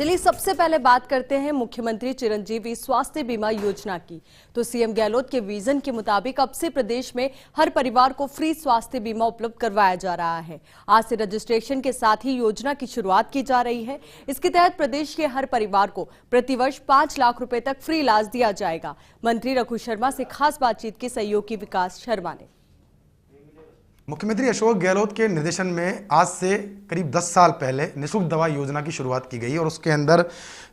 चलिए सबसे पहले बात करते हैं मुख्यमंत्री चिरंजीवी स्वास्थ्य बीमा योजना की। तो सीएम गहलोत के विजन के मुताबिक अब से प्रदेश में हर परिवार को फ्री स्वास्थ्य बीमा उपलब्ध करवाया जा रहा है। आज से रजिस्ट्रेशन के साथ ही योजना की शुरुआत की जा रही है। इसके तहत प्रदेश के हर परिवार को प्रतिवर्ष 5 लाख रुपए तक फ्री इलाज दिया जाएगा। मंत्री रघु शर्मा से खास बातचीत की सहयोगी विकास शर्मा ने। मुख्यमंत्री अशोक गहलोत के निर्देशन में आज से करीब 10 साल पहले निःशुल्क दवा योजना की शुरुआत की गई और उसके अंदर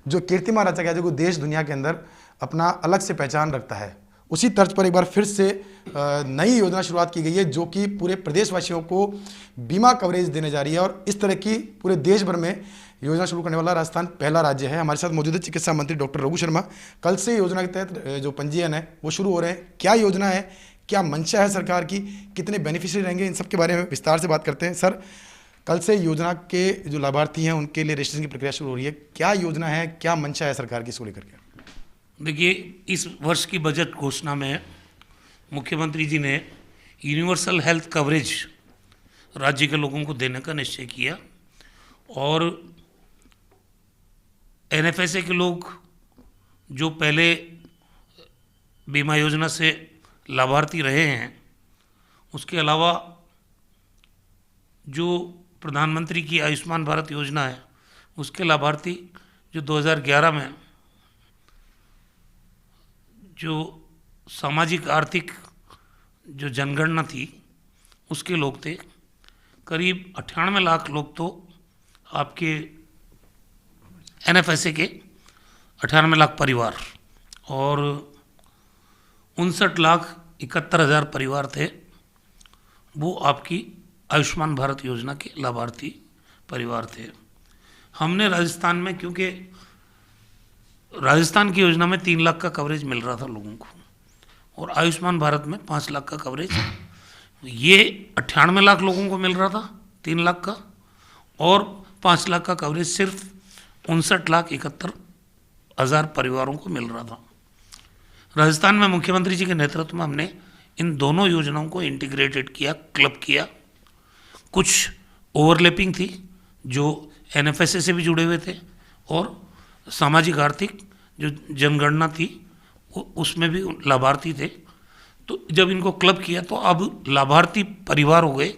जो कीर्तिमान रचा गया, जो देश दुनिया के अंदर अपना अलग से पहचान रखता है, उसी तर्ज पर एक बार फिर से नई योजना शुरुआत की गई है जो कि पूरे प्रदेशवासियों को बीमा कवरेज देने जा रही है। और इस तरह की पूरे देश भर में योजना शुरू करने वाला राजस्थान पहला राज्य है। हमारे साथ मौजूद है चिकित्सा मंत्री डॉक्टर रघु शर्मा। कल से योजना के तहत जो पंजीयन है वो शुरू हो रहे हैं। क्या योजना है, क्या मंशा है सरकार की, कितने बेनिफिशियरी रहेंगे, इन सब के बारे में विस्तार से बात करते हैं। सर, कल से योजना के जो लाभार्थी हैं उनके लिए रजिस्ट्रेशन की प्रक्रिया शुरू हो रही है। क्या योजना है, क्या मंशा है सरकार की इसको लेकर के? देखिए, इस वर्ष की बजट घोषणा में मुख्यमंत्री जी ने यूनिवर्सल हेल्थ कवरेज राज्य के लोगों को देने का निश्चय किया और एनएफएसए के लोग जो पहले बीमा योजना से लाभार्थी रहे हैं, उसके अलावा जो प्रधानमंत्री की आयुष्मान भारत योजना है उसके लाभार्थी जो 2011 में जो सामाजिक आर्थिक जो जनगणना थी उसके लोग थे, करीब 98 लाख लोग तो आपके एनएफएसए के 98 लाख परिवार और 59,71,000 परिवार थे, वो आपकी आयुष्मान भारत योजना के लाभार्थी परिवार थे। हमने राजस्थान में, क्योंकि राजस्थान की योजना में 3 लाख का कवरेज मिल रहा था लोगों को और आयुष्मान भारत में 5 लाख का कवरेज, ये 98 लाख लोगों को मिल रहा था 3 लाख का, और 5 लाख का कवरेज सिर्फ 59,71,000 परिवारों को मिल रहा था। राजस्थान में मुख्यमंत्री जी के नेतृत्व में हमने इन दोनों योजनाओं को इंटीग्रेटेड किया, क्लब किया। कुछ ओवरलैपिंग थी जो एनएफएसए से भी जुड़े हुए थे और सामाजिक आर्थिक जो जनगणना थी उसमें भी लाभार्थी थे। तो जब इनको क्लब किया तो अब लाभार्थी परिवार हो गए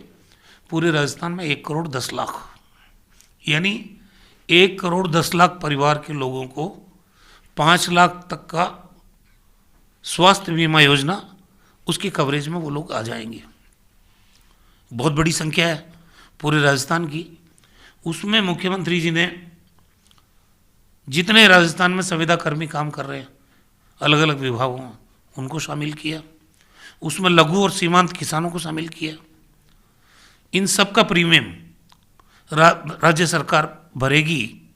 पूरे राजस्थान में 1 करोड़ 10 लाख, यानी 1 करोड़ 10 लाख परिवार के लोगों को 5 लाख तक का स्वास्थ्य बीमा योजना, उसकी कवरेज में वो लोग आ जाएंगे। बहुत बड़ी संख्या है पूरे राजस्थान की। उसमें मुख्यमंत्री जी ने जितने राजस्थान में संविदा कर्मी काम कर रहे हैं अलग अलग विभागों में, उनको शामिल किया। उसमें लघु और सीमांत किसानों को शामिल किया। इन सब का प्रीमियम राज्य सरकार भरेगी।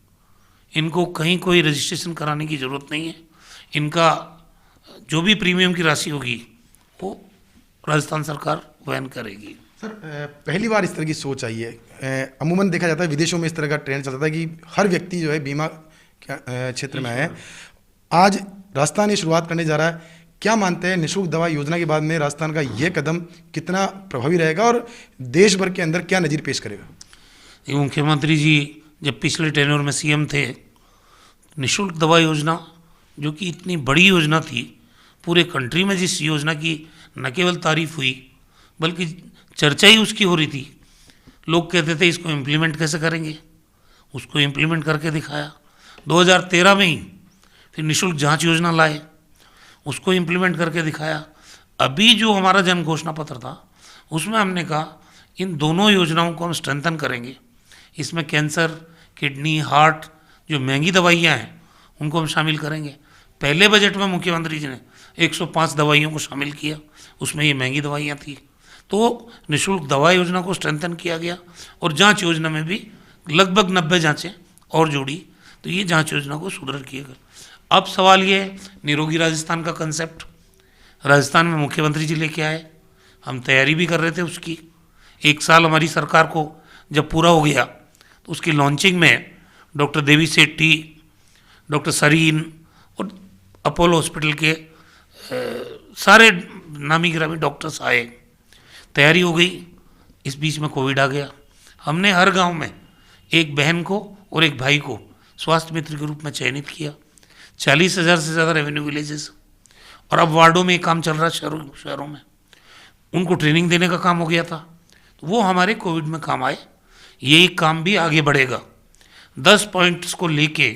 इनको कहीं कोई रजिस्ट्रेशन कराने की ज़रूरत नहीं है। इनका जो भी प्रीमियम की राशि होगी वो राजस्थान सरकार वहन करेगी। सर, पहली बार इस तरह की सोच आई है। अमूमन देखा जाता है विदेशों में इस तरह का ट्रेंड चलता है कि हर व्यक्ति जो है बीमा क्षेत्र में है। आज राजस्थान ये शुरुआत करने जा रहा है। क्या मानते हैं निःशुल्क दवा योजना के बाद में राजस्थान का ये कदम कितना प्रभावी रहेगा और देश भर के अंदर क्या नज़ीर पेश करेगा? मुख्यमंत्री जी जब पिछले टेन्योर में सीएम थे, निःशुल्क दवा योजना जो कि इतनी बड़ी योजना थी, पूरे कंट्री में जिस योजना की न केवल तारीफ हुई बल्कि चर्चा ही उसकी हो रही थी। लोग कहते थे इसको इम्प्लीमेंट कैसे करेंगे, उसको इम्प्लीमेंट करके दिखाया। 2013 में ही फिर निःशुल्क जांच योजना लाए, उसको इम्प्लीमेंट करके दिखाया। अभी जो हमारा जन घोषणा पत्र था उसमें हमने कहा इन दोनों योजनाओं को हम स्ट्रेंथन करेंगे। इसमें कैंसर, किडनी, हार्ट जो महंगी दवाइयाँ हैं उनको हम शामिल करेंगे। पहले बजट में मुख्यमंत्री जी ने 105 दवाइयों को शामिल किया, उसमें ये महंगी दवाइयाँ थी। तो निःशुल्क दवा योजना को स्ट्रेंथन किया गया और जांच योजना में भी लगभग 90 जांचें और जोड़ी, तो ये जांच योजना को सुदृढ़ किया गया। अब सवाल ये है, निरोगी राजस्थान का कंसेप्ट राजस्थान में मुख्यमंत्री जी लेके आए, हम तैयारी भी कर रहे थे उसकी। 1 साल हमारी सरकार को जब पूरा हो गया तो उसकी लॉन्चिंग में डॉक्टर देवी सेठी, डॉक्टर सरीन और अपोलो हॉस्पिटल के सारे नामी गिरामी डॉक्टर्स आए, तैयारी हो गई। इस बीच में कोविड आ गया। हमने हर गांव में एक बहन को और एक भाई को स्वास्थ्य मित्र के रूप में चयनित किया। 40,000 से ज़्यादा रेवेन्यू विलेजेस, और अब वार्डों में ये काम चल रहा है, शहरों में उनको ट्रेनिंग देने का काम हो गया था, तो वो हमारे कोविड में काम आए। यही काम भी आगे बढ़ेगा। 10 पॉइंट्स को लेके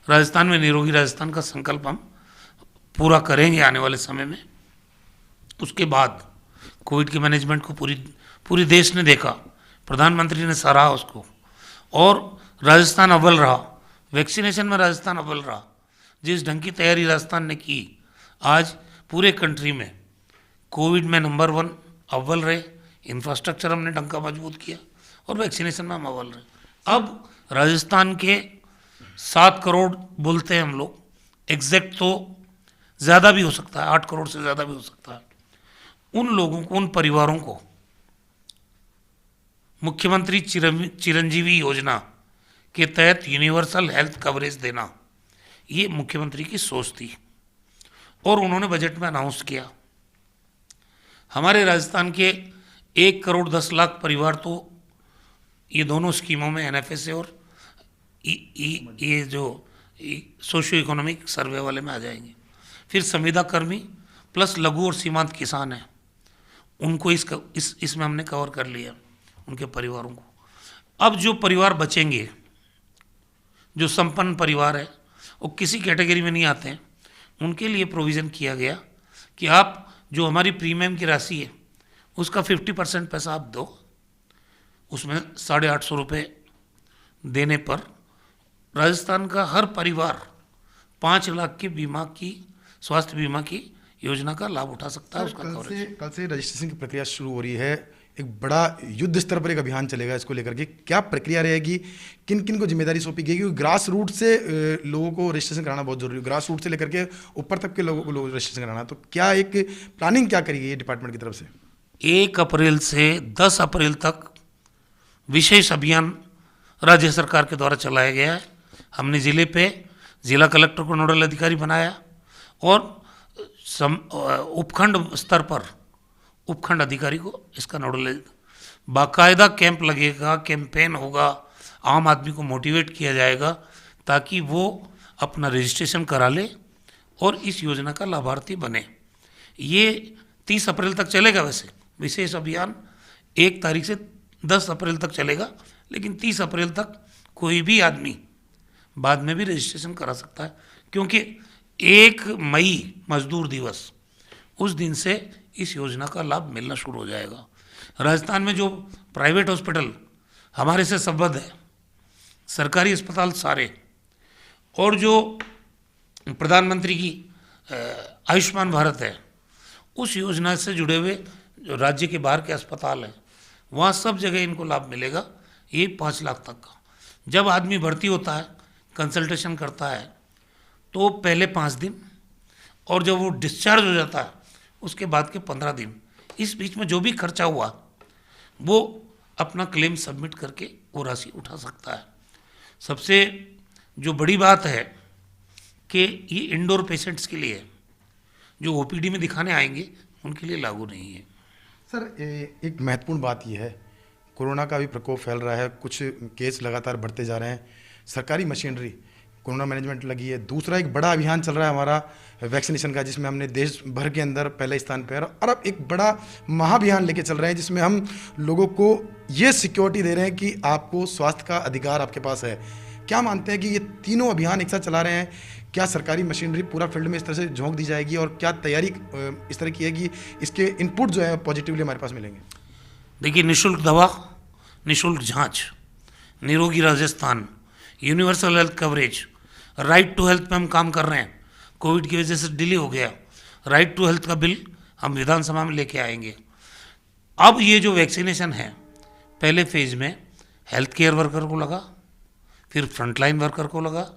राजस्थान में निरोगी राजस्थान का संकल्प हम पूरा करेंगे आने वाले समय में। उसके बाद कोविड के मैनेजमेंट को पूरी देश ने देखा, प्रधानमंत्री ने सराहा उसको, और राजस्थान अव्वल रहा। वैक्सीनेशन में राजस्थान अव्वल रहा। जिस ढंग की तैयारी राजस्थान ने की, आज पूरे कंट्री में कोविड में नंबर 1 अव्वल रहे। इंफ्रास्ट्रक्चर हमने ढंग का मजबूत किया और वैक्सीनेशन में हम अव्वल रहे। अब राजस्थान के 7 करोड़ बोलते हैं हम लोग, एग्जैक्ट तो ज़्यादा भी हो सकता है, 8 करोड़ से ज़्यादा भी हो सकता है। उन लोगों को, उन परिवारों को मुख्यमंत्री चिरंजीवी योजना के तहत यूनिवर्सल हेल्थ कवरेज देना, ये मुख्यमंत्री की सोच थी और उन्होंने बजट में अनाउंस किया। हमारे राजस्थान के 1 करोड़ 10 लाख परिवार तो ये दोनों स्कीमों में, NFS और ये जो सोशियो इकोनॉमिक सर्वे वाले में आ जाएंगे। फिर संविदा कर्मी प्लस लघु और सीमांत किसान हैं, उनको इसमें हमने कवर कर लिया, उनके परिवारों को। अब जो परिवार बचेंगे, जो संपन्न परिवार है, वो किसी कैटेगरी में नहीं आते हैं, उनके लिए प्रोविज़न किया गया कि आप जो हमारी प्रीमियम की राशि है उसका 50% पैसा आप दो, उसमें 850 रुपये देने पर राजस्थान का हर परिवार 5 लाख की बीमा की, स्वास्थ्य बीमा की योजना का लाभ उठा सकता है। उसका कल से रजिस्ट्रेशन की प्रक्रिया शुरू हो रही है। एक बड़ा युद्ध स्तर पर एक अभियान चलेगा इसको लेकर के, क्या प्रक्रिया रहेगी, किन किन को जिम्मेदारी सौंपी गई? क्योंकि ग्रास रूट से लोगों को रजिस्ट्रेशन कराना बहुत जरूरी है, ग्रास रूट से लेकर के ऊपर तक के लोगों को रजिस्ट्रेशन कराना। तो क्या एक प्लानिंग क्या करी गई डिपार्टमेंट की तरफ से? 1 अप्रैल से 10 अप्रैल तक विशेष अभियान राज्य सरकार के द्वारा चलाया गया है। हमने जिले पे जिला कलेक्टर को नोडल अधिकारी बनाया और उपखंड स्तर पर उपखंड अधिकारी को इसका नोडल, बाकायदा कैंप लगेगा, कैंपेन होगा, आम आदमी को मोटिवेट किया जाएगा ताकि वो अपना रजिस्ट्रेशन करा ले और इस योजना का लाभार्थी बने। ये 30 अप्रैल तक चलेगा। वैसे विशेष अभियान 1 तारीख से 10 अप्रैल तक चलेगा, लेकिन 30 अप्रैल तक कोई भी आदमी बाद में भी रजिस्ट्रेशन करा सकता है, क्योंकि 1 मई मजदूर दिवस, उस दिन से इस योजना का लाभ मिलना शुरू हो जाएगा। राजस्थान में जो प्राइवेट हॉस्पिटल हमारे से संबद्ध है, सरकारी अस्पताल सारे, और जो प्रधानमंत्री की आयुष्मान भारत है, उस योजना से जुड़े हुए जो राज्य के बाहर के अस्पताल हैं, वहाँ सब जगह इनको लाभ मिलेगा। ये 5 लाख तक का। जब आदमी भर्ती होता है, कंसल्टेशन करता है, तो पहले 5 दिन, और जब वो डिस्चार्ज हो जाता है उसके बाद के 15 दिन, इस बीच में जो भी खर्चा हुआ वो अपना क्लेम सबमिट करके वो राशि उठा सकता है। सबसे जो बड़ी बात है कि ये इंडोर पेशेंट्स के लिए, जो OPD में दिखाने आएंगे उनके लिए लागू नहीं है। सर, एक महत्वपूर्ण बात यह है, कोरोना का भी प्रकोप फैल रहा है, कुछ केस लगातार बढ़ते जा रहे हैं, सरकारी मशीनरी कोरोना मैनेजमेंट लगी है। दूसरा एक बड़ा अभियान चल रहा है हमारा वैक्सीनेशन का, जिसमें हमने देश भर के अंदर पहले स्थान पर, और अब एक बड़ा महाअभियान लेके चल रहे हैं जिसमें हम लोगों को ये सिक्योरिटी दे रहे हैं कि आपको स्वास्थ्य का अधिकार आपके पास है। क्या मानते हैं कि ये तीनों अभियान एक साथ चला रहे हैं? क्या सरकारी मशीनरी पूरा फील्ड में इस तरह से झोंक दी जाएगी, और क्या तैयारी इस तरह की है कि इसके इनपुट जो है पॉजिटिवली हमारे पास मिलेंगे? देखिए, निःशुल्क दवा, निःशुल्क जांच, निरोगी Rajasthan, universal health coverage, right to health पे हम काम कर रहे हैं। कोविड की वजह से डिले हो गया। राइट टू हेल्थ का बिल हम विधानसभा में लेके आएंगे। अब ये जो वैक्सीनेशन है, पहले फेज में हेल्थ केयर वर्कर को लगा, फिर फ्रंटलाइन वर्कर को लगा,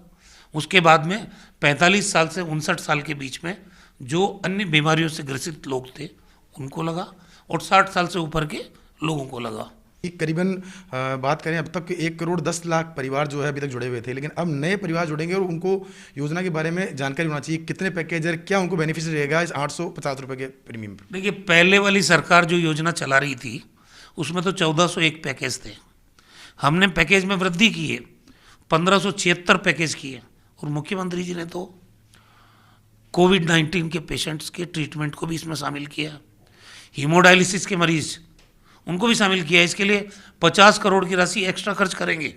उसके बाद में 45 साल से 59 साल के बीच में जो अन्य बीमारियों से ग्रसित लोग थे उनको लगा, और 60 साल से ऊपर के लोगों को लगा। करीबन बात करें, अब तक 1 करोड़ 10 लाख परिवार जो है अभी तक जुड़े हुए थे, लेकिन अब नए परिवार जुड़ेंगे और उनको योजना के बारे में जानकारी होना चाहिए। कितने पैकेज है, क्या उनको बेनिफिट रहेगा इस 850 रुपये के प्रीमियम पर? देखिए, पहले वाली सरकार जो योजना चला रही थी उसमें तो 1401 पैकेज थे। हमने पैकेज में वृद्धि की है, 1576 पैकेज किए और मुख्यमंत्री जी ने तो कोविड-19 के पेशेंट्स के ट्रीटमेंट को भी इसमें शामिल किया। हीमोडायलिसिस के मरीज उनको भी शामिल किया। इसके लिए 50 करोड़ की राशि एक्स्ट्रा खर्च करेंगे।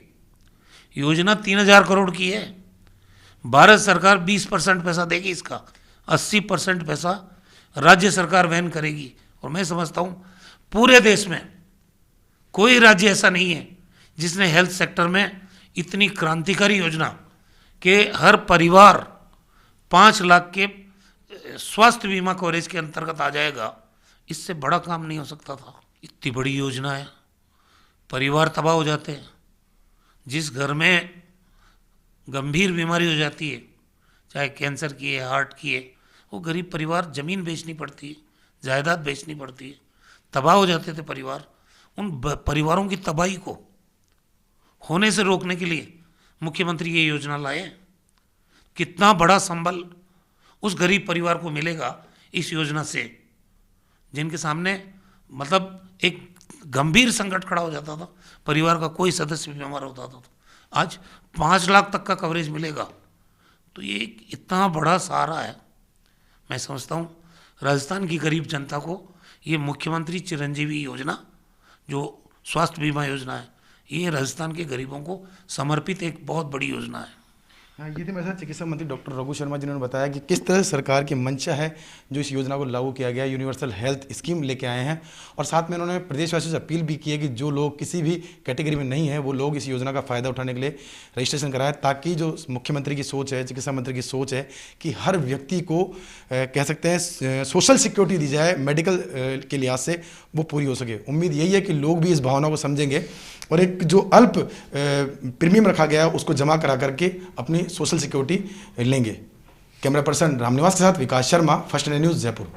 योजना 3000 करोड़ की है। भारत सरकार 20% पैसा देगी, इसका 80% पैसा राज्य सरकार वहन करेगी। और मैं समझता हूँ पूरे देश में कोई राज्य ऐसा नहीं है जिसने हेल्थ सेक्टर में इतनी क्रांतिकारी योजना कि हर परिवार 5 लाख के स्वास्थ्य बीमा कवरेज के अंतर्गत आ जाएगा। इससे बड़ा काम नहीं हो सकता था। इतनी बड़ी योजना है, परिवार तबाह हो जाते हैं। जिस घर में गंभीर बीमारी हो जाती है, चाहे कैंसर की है, हार्ट की है, वो गरीब परिवार ज़मीन बेचनी पड़ती है, जायदाद बेचनी पड़ती है, तबाह हो जाते थे परिवार। उन परिवारों की तबाही को होने से रोकने के लिए मुख्यमंत्री ये योजना लाए। कितना बड़ा संबल उस गरीब परिवार को मिलेगा इस योजना से, जिनके सामने मतलब एक गंभीर संकट खड़ा हो जाता था, परिवार का कोई सदस्य बीमार होता था। आज 5 लाख तक का कवरेज मिलेगा, तो ये एक इतना बड़ा सहारा है। मैं समझता हूँ राजस्थान की गरीब जनता को ये मुख्यमंत्री चिरंजीवी योजना, जो स्वास्थ्य बीमा योजना है, ये राजस्थान के गरीबों को समर्पित एक बहुत बड़ी योजना है। ये थे मेरे साथ चिकित्सा मंत्री डॉक्टर रघु शर्मा, जिन्होंने बताया कि किस तरह सरकार की मंशा है जो इस योजना को लागू किया गया, यूनिवर्सल हेल्थ स्कीम लेके आए हैं। और साथ में उन्होंने प्रदेशवासियों से अपील भी की है कि जो लोग किसी भी कैटेगरी में नहीं है वो लोग इस योजना का फ़ायदा उठाने के लिए रजिस्ट्रेशन कराएं, ताकि जो मुख्यमंत्री की सोच है, चिकित्सा मंत्री की सोच है कि हर व्यक्ति को कह सकते हैं सोशल सिक्योरिटी दी जाए, मेडिकल के लिहाज से वो पूरी हो सके। उम्मीद यही है कि लोग भी इस भावना को समझेंगे और एक जो अल्प प्रीमियम रखा गया है उसको जमा करा करके अपनी सोशल सिक्योरिटी लेंगे। कैमरा पर्सन रामनिवास के साथ Vikas Sharma, first India news, Jaipur.